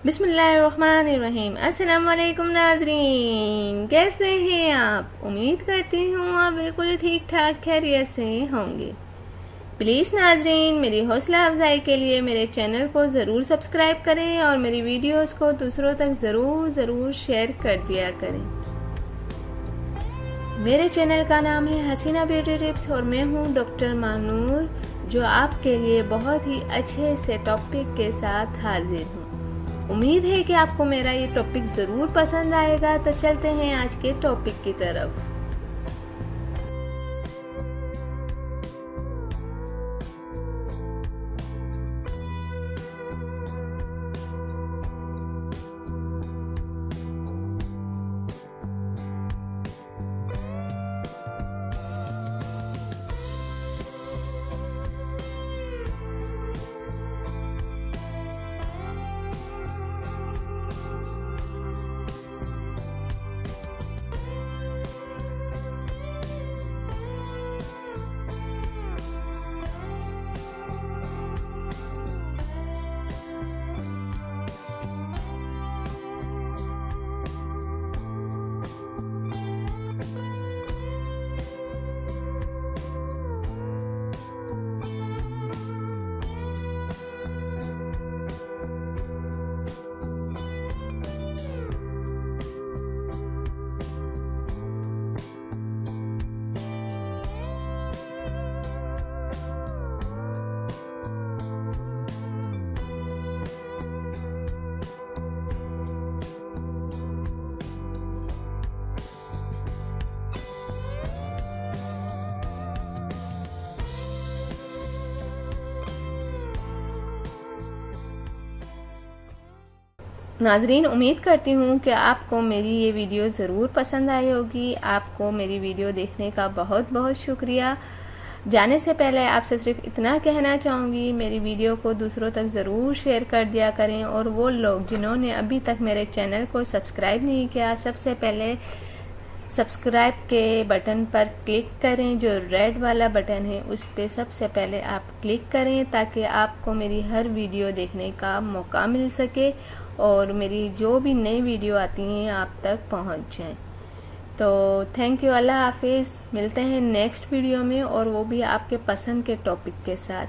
बिस्मिल्लाहिर्रहमानिर्रहीम। अस्सलाम वालेकुम नाज़रीन, कैसे हैं आप? उम्मीद करती हूँ आप बिल्कुल ठीक ठाक खैरियत से होंगे। प्लीज़ नाज़रीन, मेरी हौसला अफजाई के लिए मेरे चैनल को ज़रूर सब्सक्राइब करें और मेरी वीडियोस को दूसरों तक ज़रूर शेयर कर दिया करें। मेरे चैनल का नाम है हसीना ब्यूटी टिप्स और मैं हूँ डॉक्टर मानूर, जो आपके लिए बहुत ही अच्छे से टॉपिक के साथ हाजिर हूँ। उम्मीद है कि आपको मेरा ये टॉपिक ज़रूर पसंद आएगा। तो चलते हैं आज के टॉपिक की तरफ। नाजरीन, उम्मीद करती हूँ कि आपको मेरी ये वीडियो ज़रूर पसंद आई होगी। आपको मेरी वीडियो देखने का बहुत बहुत शुक्रिया। जाने से पहले आपसे सिर्फ इतना कहना चाहूँगी, मेरी वीडियो को दूसरों तक ज़रूर शेयर कर दिया करें। और वो लोग जिन्होंने अभी तक मेरे चैनल को सब्सक्राइब नहीं किया, सबसे पहले सब्सक्राइब के बटन पर क्लिक करें। जो रेड वाला बटन है उस पर सबसे पहले आप क्लिक करें, ताकि आपको मेरी हर वीडियो देखने का मौका मिल सके और मेरी जो भी नई वीडियो आती हैं आप तक पहुंच जाएं। तो थैंक यू, अल्लाह हाफिज़। मिलते हैं नेक्स्ट वीडियो में, और वो भी आपके पसंद के टॉपिक के साथ।